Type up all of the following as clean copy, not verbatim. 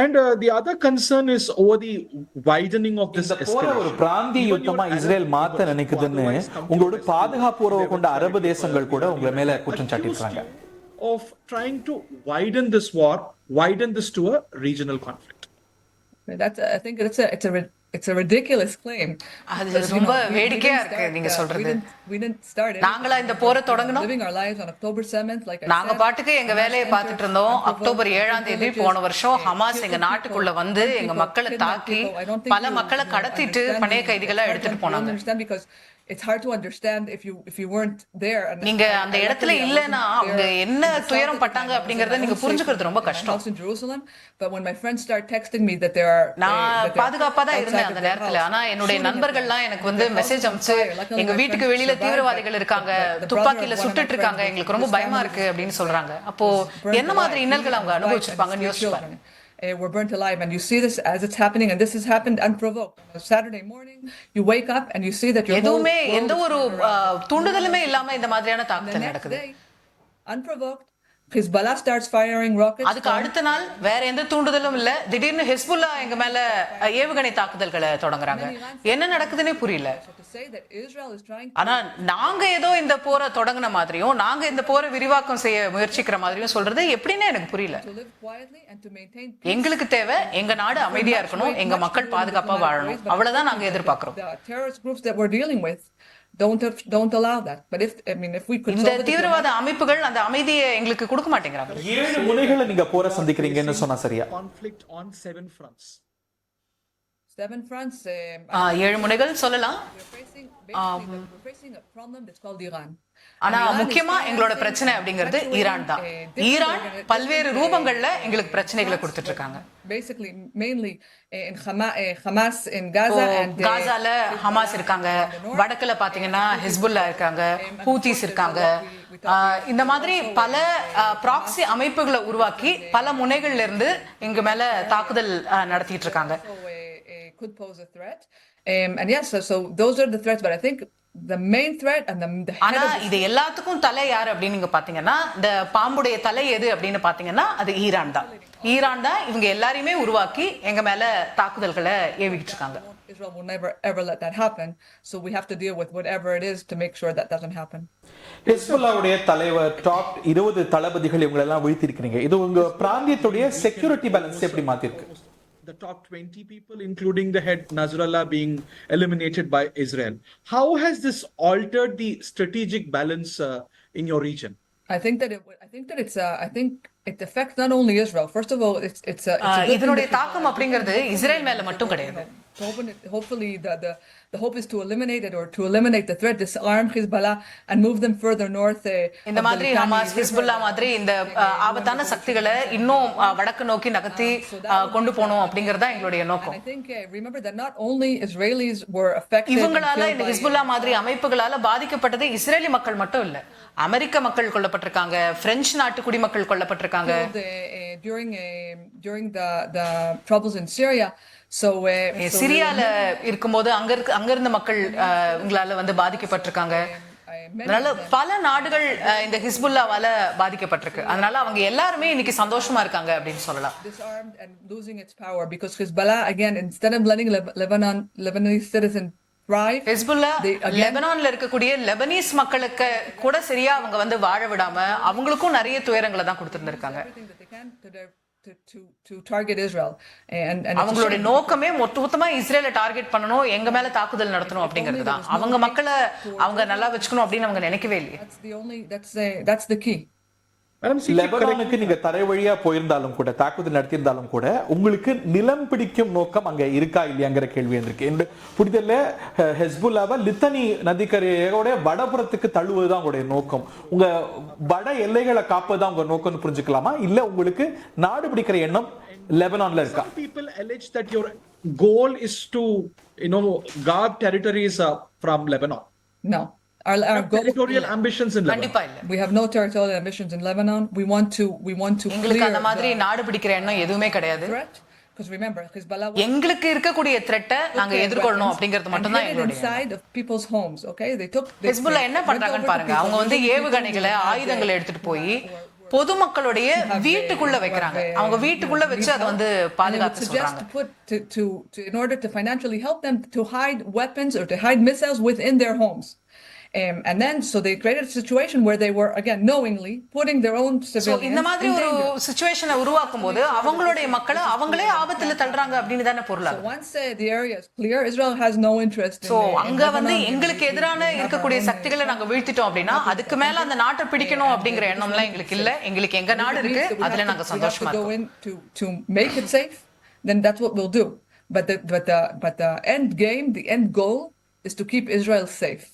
And the other concern is over the widening of this escalation. ஒரு பிராந்திய யுத்தமா Israel மாத்த நினைக்குதுன்னு உங்களோட பாதுகாப்பு உறவு கொண்ட அரபு தேசங்கள் கூட உங்க மேல குற்றம் சாட்டியிருக்காங்க. Of trying to widen this war, widen this to a regional conflict. I think it's a ridiculous claim. அது ரொம்ப வேடிக்கையா இருக்கு நீங்க சொல்றது. We didn't start it. நாங்களா இந்த போரை தொடங்கணும். Living our lives on October 7th, like I said. நாங்க பாட்டுக்கு எங்க வேலையை பார்த்துட்டு இருந்தோம். அக்டோபர் 7ஆம் தேதி போன வருஷம் ஹமாஸ் எங்க நாட்டுக்குள்ள வந்து எங்க மக்களை தாக்கி பல மக்களை கடத்திட்டு பணைய கைதிகளா எடுத்துட்டு போனாங்க. It's hard to understand if you weren't there. நீங்க அந்த இடத்துல இல்லனா அவங்க என்ன துயரம் பட்டாங்க அப்படிங்கறத நீங்க புரிஞ்சுக்கிறது ரொம்ப கஷ்டம். In Jerusalem, but when my friends start texting me that there are நான் பாதுகாப்பா தான் இருந்தேன் அந்த நேரத்துல. ஆனா என்னோட நண்பர்கள்லாம் எனக்கு வந்து மெசேஜ் அனுப்பிச்சு எங்க வீட்டுக்கு வெளியில தீவிரவாதிகள் இருக்காங்க, துப்பாக்கில சுட்டுட்டு இருக்காங்க, எங்களுக்கு ரொம்ப பயமா இருக்கு அப்படின்னு சொல்றாங்க. அப்போ என்ன மாதிரி இன்னல்கள் அவங்க அனுபவிச்சிருப்பாங்கன்னு யோசிச்சு பாருங்க. Were burnt alive, and you see this as it's happening, and this has happened unprovoked. On a Saturday morning, you wake up and you see that your எதுவுமே எந்த ஒரு தூண்டுதலுமே இல்லாம இந்த மாதிரியான தாக்குதல் நடக்குது. Unprovoked, Hezbollah starts firing rockets. அதுக்கு அடுத்த நாள் வேற எந்த தூண்டுதலும் இல்ல, திடீர்னு ஹெஸ்புல்லா எங்க மேல ஏவுகணை தாக்குதல்களை தொடங்குறாங்க. என்ன நடக்குதுன்னே புரியல. ஆனா நாங்க ஏதோ இந்த போரை தொடங்கின மாதிரியும் நாங்க இந்த போரை விரிவாக்கம் செய்ய முயற்சிக்கிற மாதிரியும் சொல்றது எப்படின்னு எனக்கு புரியல. எங்களுக்கு தேவை எங்க நாடு அமைதியா இருக்கணும், எங்க மக்கள் பாதுகாப்பா வாழணும், அவ்வளவுதான் நாங்க எதிர்பார்க்கிறோம். Don't allow that. But if we could, இந்த தீவிரவாத அமைப்புகள் அந்த அமைதியை எங்களுக்கு கொடுக்க மாட்டேங்கறாங்க. 7 முனைகளை நீங்க போற சந்திக்கிறீங்கன்னு சொன்னா சரியா? Conflict on 7 fronts. 7 fronts. 7 முனைகள் சொல்லலாம். We're facing a problem that's called Iran. ஆனா முக்கியமா எங்களோட பிரச்சனை அப்படிங்கிறது ஈரான் தான். ஈரான் பல்வேறு ரூபங்கள்ல எங்களுக்கு பிரச்சனைகளை கொடுத்துட்டு இருக்காங்க. Basically mainly in Hamas in Gaza and காசால ஹமாஸ் இருக்காங்க, வடக்குல பாத்தீங்கன்னா ஹிஸ்புல்லா இருக்காங்க, ஹூதிஸ் இருக்காங்க. இந்த மாதிரி பல ப்ராக்ஸி அமைப்புகளை உருவாக்கி பல முனைகள்ல இருந்து எங்க மேல தாக்குதல் நடத்திட்டு இருக்காங்க. Could pose a threat. And yes, so those are the threats, but I think the main threat and the ஆனா இது எல்லாத்துக்கும் தலை யாரு அப்படின்னு நீங்க பாத்தீங்கன்னா, இந்த பாம்புடைய தலை எது அப்படின்னு பாத்தீங்கன்னா அது ஈரான் தான். ஈரான் தான் இவங்க எல்லாரையுமே உருவாக்கி எங்க மேல தாக்குதல்களை ஏவிக்கிட்டு இருக்காங்க. Israel will never ever let that happen, so we have to deal with whatever it is to make sure that doesn't happen. ஹிஸ்புல்லாவுடைய தலைவர் டாப் 20 தளபதிகள் இவங்க எல்லாம் வீழ்த்திருக்கீங்க. இது உங்க பிராந்தியத்துடைய செக்யூரிட்டி பேலன்ஸ் எப்படி மாத்திருக்கு? The top 20 people, including the head Nasrallah, being eliminated by Israel. How has this altered the strategic balance in your region? I think it affects not only Israel. First of all, it's இதனுடைய தாக்கம் அப்படிங்கிறது Israel மேல மட்டும் கிடையாது. Hopefully the hope is to eliminate it or to eliminate the threat, disarm Hezbollah and move them further north. இந்த மாதிரி Hamas Hezbollah மாதிரி இந்த ஆபத்தான சக்திகளை இன்னும் வடக்கு நோக்கி நகர்த்தி கொண்டு போணும் அப்படிங்கறத எங்களுடைய நோக்கம். I think remember that not only Israelis were affected, இவங்களால இந்த ஹிஸ்புல்லா மாதிரி அமைப்புகளால பாதிக்கப்பட்டது இஸ்ரேலி மக்கள் மட்டும் இல்ல, அமெரிக்க மக்கள் கொல்லப்பட்டிருக்காங்க, பிரெஞ்சு நாட்டு குடிமக்கள் கொல்லப்பட்டிருக்காங்க. During the troubles in Syria. சிரியால இருக்கும்போது அங்க இருந்த மக்கள் உங்களால வந்து பாதிக்கப்பட்டிருக்காங்க. அதனால பல நாடுகள் இந்த ஹிஸ்புல்லாவால பாதிக்கப்பட்டிருக்கு. அதனால அவங்க எல்லாருமே இன்னைக்கு சந்தோஷமா இருக்காங்க அப்படின்னு சொல்லலாம். Disarmed and losing its power because Hezbollah again, instead of letting Lebanese citizens thrive, Hezbollah லெபனான்ல இருக்கக்கூடிய லெபனீஸ் மக்களுக்கு கூட சரியா அவங்க வந்து வாழ விடாம அவங்களுக்கும் நிறைய துயரங்களை தான் கொடுத்திருந்திருக்காங்க. To target Israel and அவங்களுடைய நோக்கமே மொத்தமா இஸ்ரேலை டார்கெட் பண்ணணும், எங்க மேல தாக்குதல் நடத்தணும் அப்படிங்கிறது தான். அவங்க மக்களை அவங்க நல்லா வச்சுக்கணும் அப்படின்னு அவங்க நினைக்கவே இல்லை. That's the key. லெபனானுக்கு நீங்க தரை வழியா போயிருந்தாலும் கூட, தாக்குதல் நடத்தியிருந்தாலும் கூட, உங்களுக்கு நிலம் பிடிக்கும் நோக்கம் அங்க இருக்கா இல்லையாங்கிற கேள்வி இருக்கு. என்று புரிதல்ல ஹெஸ்புல்லாவை லித்தனி நதிக்கரையோட வடபுறத்துக்கு தள்ளுவதுதான் உங்களுடைய நோக்கம். உங்க வட எல்லைகளை காப்பதுதான் உங்க நோக்கம்னு புரிஞ்சுக்கலாமா, இல்ல உங்களுக்கு நாடு பிடிக்கிற எண்ணம் லெபனான்ல இருக்கா? People allege that your goal is to guard territories from Lebanon. No. Our territorial ambitions in Lebanon. We have no territorial ambitions in Lebanon. We want to எங்களுக்கு அந்த மாதிரி நாடு பிடிக்கிற எண்ணம் எதுவுமே கிடையாது. Because remember, Hezbollah எங்களுக்கு இருக்கக்கூடிய த்ரெட்டை நாங்க எதிர்கொள்ளணும் அப்படிங்கிறது மட்டும் தான் எங்களுடைய inside of people's homes. Okay, they took Hezbollah என்ன பண்றாங்கன்னு பாருங்க. அவங்க வந்து ஏவுகணைகளை ஆயுதங்களை எடுத்துட்டு போய் பொதுமக்களுடைய வீட்டுக்குள்ள வைக்கிறாங்க. அவங்க வீட்டுக்குள்ள வச்சு அதை வந்து பாதுகாத்து சொல்றாங்க. In order to financially help them to hide weapons or to hide missiles within their homes. And then so they created a situation where they were again knowingly putting their own civilians இந்த மாதிரி ஒரு சிச்சுவேஷனை உருவாக்கும் போது அவங்களுடைய மக்களை அவங்களே ஆபத்துல தள்ளுறாங்க அப்படின்னு தானே பொருள். So once the area is clear, Israel has no interest in. So அங்க வந்து எங்களுக்கு எதிரான இருக்கக்கூடிய சக்திகளை நாங்க வீழ்த்திட்டோம் அப்படின்னா அதுக்கு மேல அந்த நாட்டை பிடிக்கணும் அப்படிங்கிற எண்ணம்லாம் எங்களுக்கு இல்ல. எங்களுக்கு எங்க நாடு இருக்கு, அதுல நாங்க சந்தோஷமா இருக்கோம். To make it safe, then that's what we'll do. But the end game, the end goal is to keep Israel safe.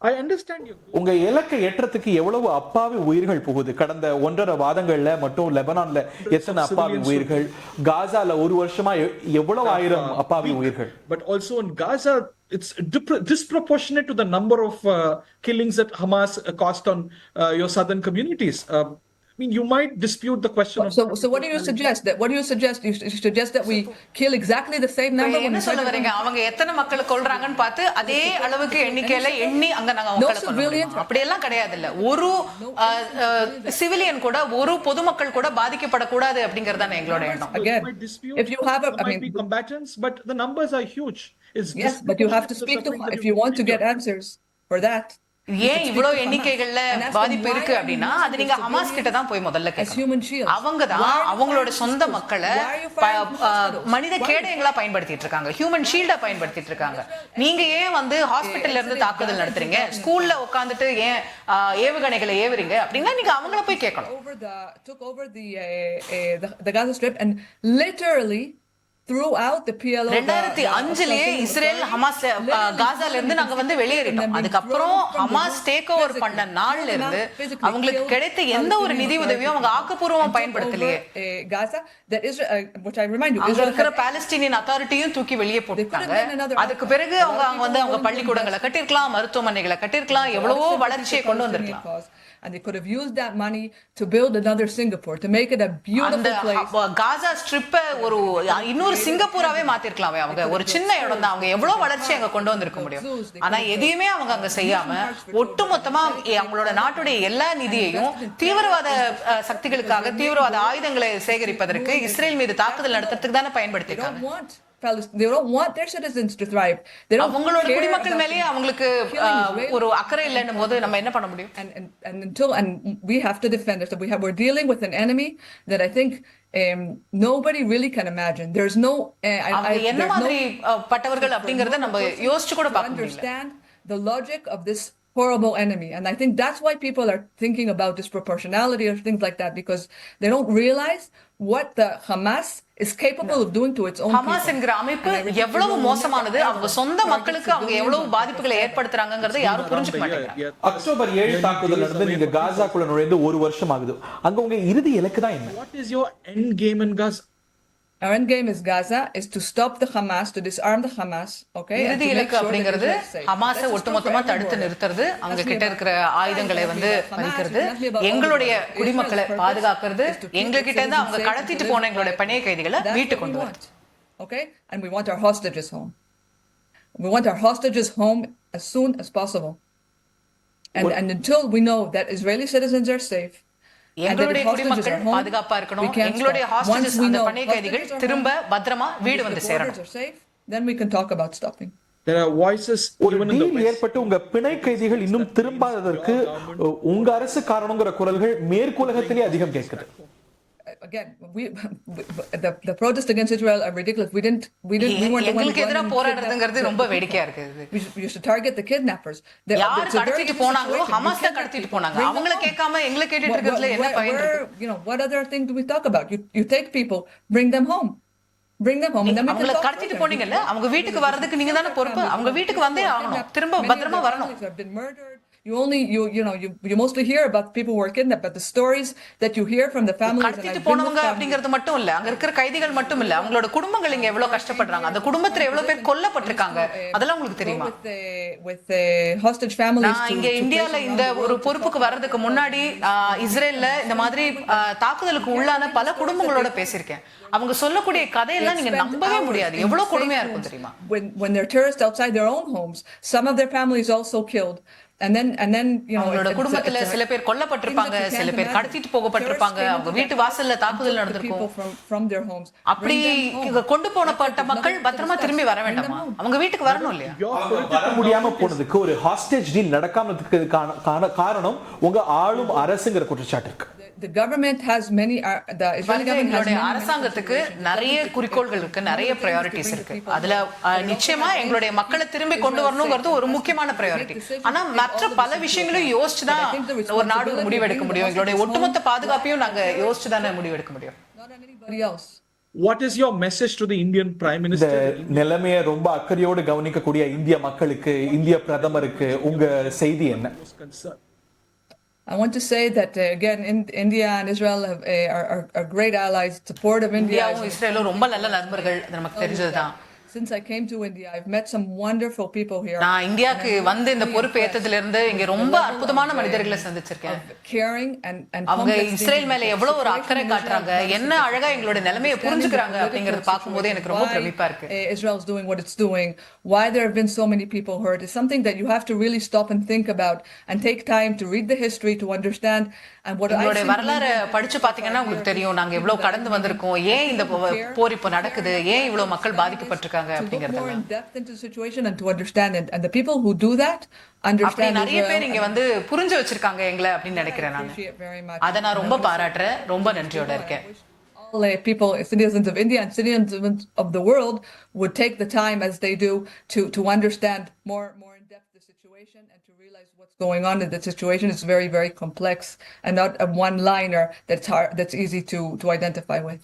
I understand you. உங்க இலக்கை எட்டுறதுக்கு எவ்வளவு அப்பாவி உயிர்கள் போகுது? கடந்த 1.5 வாரங்கள்ல மட்டும் லெபனான்ல எத்தனை அப்பாவி உயிர்கள், காசால ஒரு வருஷமா எவ்வளவு ஆயிரம் அப்பாவி உயிர்கள். But also in Gaza, it's disproportionate to the number of killings that Hamas caused on your southern communities. I mean, you might dispute the question of. So what do you suggest? What do you suggest? You suggest that we kill exactly the same number. என்ன சொல்ல வரீங்க? அவங்க எத்தனை மக்களை கொல்றாங்கன்னு பார்த்து அதே அளவுக்கு எண்ணிக்கையில எண்ணி அங்க நாங்க மக்களை கொல்றோம். அப்படி எல்லாம் கிடையாது. இல்ல ஒரு சிவிலியன் கூட ஒரு பொதுமக்கள் கூட பாதிக்கப்படக்கூடாது அப்படிங்கறது தான் எங்களோட எண்ணம். Again, if you have combatants, but the numbers are huge. Yes, but you have to speak to if you want to get answers for that. ஏன் இவ்வளவு எண்ணிக்கைகள்ல பாதிப்பு இருக்கு அப்படின்னா அது நீங்க ஹமாஸ் கிட்ட தான் போய் முதல்ல கேட்கணும். அவங்க தான் அவங்களோட சொந்த மக்களை மனித கேடயங்களா பயன்படுத்திட்டு இருக்காங்க, ஹியூமன் ஷீல்டா பயன்படுத்திட்டு இருக்காங்க. நீங்க ஏன் வந்து ஹாஸ்பிட்டல்ல இருந்து தாக்குதல் நடத்துறீங்க, ஸ்கூல்ல உட்காந்துட்டு ஏன் ஏவுகணைகளை ஏவுறீங்க அப்படின்னா நீங்க அவங்கள போய் கேட்கணும். Took over the Gaza Strip and literally throughout the PLO. 2005லயே இஸ்ரேல் ஹமாஸ் காசால இருந்து நாங்க வந்து வெளியேறிட்டோம். அதுக்கு அப்புறம் ஹமாஸ் டேக் ஓவர் பண்ண நாள்ல இருந்து அவங்களுக்கு கிடைத்த எந்த ஒரு நிதி உதவியும் அவங்க ஆக்கப்பூர்வமா பயன்படுத்தலையே. Gaza that is which I remind you அங்க இருக்கிற பாலஸ்தீனியன் அத்தாரிட்டியும் தூக்கி வெளியே போட்டுட்டாங்க. அதுக்கு பிறகு அவங்க வந்து அவங்க பள்ளிக்கூடங்களை கட்டிருக்கலாம், மருத்துவமனைகளை கட்டிருக்கலாம், எவ்வளவோ வளர்ச்சியை கொண்டு வந்திருக்கலாம். And they could have used that money to build another Singapore, to make it a beautiful place. காசா ஸ்ட்ரிப்ப ஒரு இன்னொரு சிங்கப்பூராவே மாத்திருக்கலாமே. அவங்க ஒரு சின்ன இடம் தான், அவங்க எவ்வளவு வளர்ச்சி அங்க கொண்டு வந்திருக்க முடியும். ஆனா எதையுமே அவங்க அங்க செய்யாம ஒட்டுமொத்தமா அவங்களோட நாட்டுடைய எல்லா நிதியையும் தீவிரவாத சக்திகளுக்காக, தீவிரவாத ஆயுதங்களை சேகரிப்பதற்கு, இஸ்ரேல் மீது தாக்குதல் நடத்துறதுக்கு தானே பயன்படுத்திருக்காங்க. They don't want their citizens to thrive. They don't அவங்களோட குடிமக்கள் மேலே அவங்களுக்கு ஒரு அக்கறை இல்லன்னும் போது நம்ம என்ன பண்ண முடியும்? And we have to defend it. We're dealing with an enemy that I think nobody really can imagine. There's no என்ன மாதிரி பட்டவர்கள் அப்படிங்கறத நம்ம யோசிச்சு கூட பார்க்க முடியல. Understand the logic of this horrible enemy, and I think that's why people are thinking about disproportionality or things like that, because they don't realize what the Hamas is capable of doing to its own people. Hamas என்கிற அமைப்பு எவ்வளவு மோசமானது, அவங்க சொந்த மக்களுக்கு அவங்க எவ்வளவு பாதிப்புகளை ஏற்படுத்துறாங்கங்கறதை யாரும் புரிஞ்சுக்க மாட்டேங்கிறாங்க. அக்டோபர் 7 தாக்குதல் நடந்து நீங்க காசாக்குள்ள நுழைந்து ஒரு வருஷம் ஆகுது. அங்க உங்க இறுதி இலக்கு தான் என்ன? What is your end game in Gaza? Our end game is Gaza is to stop the Hamas, to disarm the Hamas, okay? இறுதி இலக்கு அப்படிங்கிறது ஹமாஸை ஒட்டுமொத்தமா தடுத்து நிறுத்துறது, அவங்க கிட்ட இருக்கிற ஆயுதங்களை வந்து பறிக்கிறது, எங்களுடைய குடிமக்களை பாதுகாக்கிறது, எங்க கிட்ட இருந்து அவங்க கடத்திட்டு போன எங்களுடைய பணைய கைதிகளை வீட்டுக்கு கொண்டு வரது. Okay? And we want our hostages home. We want our hostages home as soon as possible. And until we know that Israeli citizens are safe, எங்களுடைய குடிமக்கள் பாதுகாப்பா இருக்கணும், எங்களுடைய ஹாஸ்டேஜஸ் அந்த பணைய கைதிகள் திரும்ப பத்திரமா வீடு வந்து சேரணும். Then we can talk about stopping. There are voices even in the West. ஏற்பட்டு உங்க பிணை கைதிகள் இன்னும் திரும்பாததற்கு உங்க அரசு காரணங்கற குரல்கள் மேற்குலகத்திலே அதிகம் கேட்குது. Again, the protest against Israel are ridiculous. We weren't எங்களுக்கு எதிரா போராடுறதுங்கிறது ரொம்ப வேடிக்கையா இருக்கு. We used to target the kidnappers. யார் கடத்திட்டு போனாங்களோ ஹமாஸ் தான் கடத்திட்டு போனாங்க. அவங்கள கேட்காம எங்களை கேட்டிட்டு இருக்கிறதுல என்ன பயன் இருக்கு? You know, what other thing do we talk about? You take people, bring them home. Bring them home and then we can அவங்கள கடத்திட்டு போனீங்கல்ல, அவங்க வீட்டுக்கு வரதுக்கு நீங்க தான பொறுப்பு. அவங்க வீட்டுக்கு வந்தே ஆகணும், திரும்ப பத்திரமா வரணும். You mostly hear about people who are kidnapped, but the stories that you hear from the families கடத்திட்டு போனவங்க அப்படிங்கிறது மட்டும் இல்ல, அங்க இருக்கிற கைதிகள் மட்டும் இல்ல, அவங்களோட குடும்பங்கள் இங்க எவ்வளவு கஷ்டப்படுறாங்க, அந்த குடும்பத்துல எவ்வளவு பேர் கொல்லப்பட்டிருக்காங்க, அதெல்லாம் உங்களுக்கு தெரியுமா? With hostage families. நான் இங்க இந்தியால இந்த ஒரு பொறுப்புக்கு வர்றதுக்கு முன்னாடி இஸ்ரேல்ல இந்த மாதிரி தாக்குதலுக்கு உள்ளான பல குடும்பங்களோட பேசியிருக்கேன். அவங்க சொல்லக்கூடிய கதையெல்லாம் நீங்க நம்பவே முடியாது, எவ்வளவு கொடுமையா இருக்கும் தெரியுமா? When they're terrorists outside their own homes, some of their families also killed. and then you know அவங்களோட it's குடும்பத்துல a சில பேர் கொல்லப்பட்டிருப்பாங்க, things that you சில can't பேர் imagine. கடத்திட்டு போகப்பட்டிருப்பாங்க, Terrorists came அவங்க into வீட்டு their வாசல்ல house and தாக்குதல் took the நடந்திருக்கும். people from their homes. அப்படி Bring them home. கொண்டு போனப்பட்ட That's மக்கள் another பத்திரமா discuss. திரும்பி வர Bring them வேண்டாமா? home. அவங்க வீட்டுக்கு வரணும் இல்லையா? Your வர முடியாம போனதுக்கு ஒரு ஹாஸ்டேஜ் டீல் நடக்காம இருக்கிறதுக்கான காரணம் உங்க ஆளும் அரசுங்கிற குற்றச்சாட்டு இருக்கு. The government has many the Israeli government has எங்களுடைய many அரசாங்கத்துக்கு considerations. நிறைய குறிக்கோள்கள் இருக்கு, நிறைய priorities இருக்கு. அதுல நிச்சயமா எங்களுடைய மக்களை திரும்பி கொண்டு வரணுங்கிறது ஒரு முக்கியமான priority. ஆனா மற்ற பல விஷயங்களையும் யோசிச்சுதான் ஒரு நாடு ஒரு முடிவெடுக்க முடியும். எங்களுடைய ஒட்டுமொத்த பாதுகாப்பையும் நாங்க யோசிச்சுதானே முடிவெடுக்க முடியும். Not on anybody else. What is your message to the Indian Prime இந்த Minister? நிலைமையை ரொம்ப அக்கறையோடு கவனிக்கக்கூடிய இந்திய மக்களுக்கு, இந்திய பிரதமருக்கு உங்க செய்தி என்ன? Concern. I want to say that again, India and Israel are great allies. Support of India. இந்தியாவும் இஸ்ரேலும் ரொம்ப நல்ல நண்பர்கள், அது நமக்கு தெரிஞ்சதுதான். Since I came to India, I've met some wonderful people here. நான் இந்தியாக்கு வந்து இந்த பொறுப்பு ஏற்றதுல இருந்து இங்க ரொம்ப அற்புதமான மனிதர்களை சந்திச்சிருக்கேன். Caring and அவங்க இஸ்ரேல் மேல எவ்வளவு ஒரு அக்கறை காட்டுறாங்க, என்ன அழகா எங்களுடைய நிலைமையை புரிஞ்சுக்கிறாங்க அப்படிங்கறது பார்க்கும்போது எனக்கு ரொம்ப பிரமிப்பா இருக்கு. Israel's doing what it's doing, why there have been so many people hurt, is something that you have to really stop and think about and take time to read the history to understand. And what எங்களுடைய வரலாறு படிச்சு பாத்தீங்கன்னா உங்களுக்கு தெரியும் நாங்க எவ்வளவு கடந்து வந்திருக்கோம், ஏன் இந்த போர் இப்ப நடக்குது, ஏன் இவ்வளவு மக்கள் பாதிக்கப்பட்டிருக்காங்க அப்படிங்கறதெல்லாம். More in depth into the situation and to understand it, and the people who do that அப்படி understand நிறைய பேர் இங்க வந்து புரிஞ்சு வச்சிருக்காங்க எங்களை அப்படின்னு நினைக்கிறேன் நான். அத நான் ரொம்ப பாராட்டுறேன், ரொம்ப நன்றியோட இருக்கேன். All people, citizens of India and citizens of the world would take the time as they do to understand more in depth the situation and to realize what's going on in the situation. It's very, very complex and not a one-liner that's easy to identify with.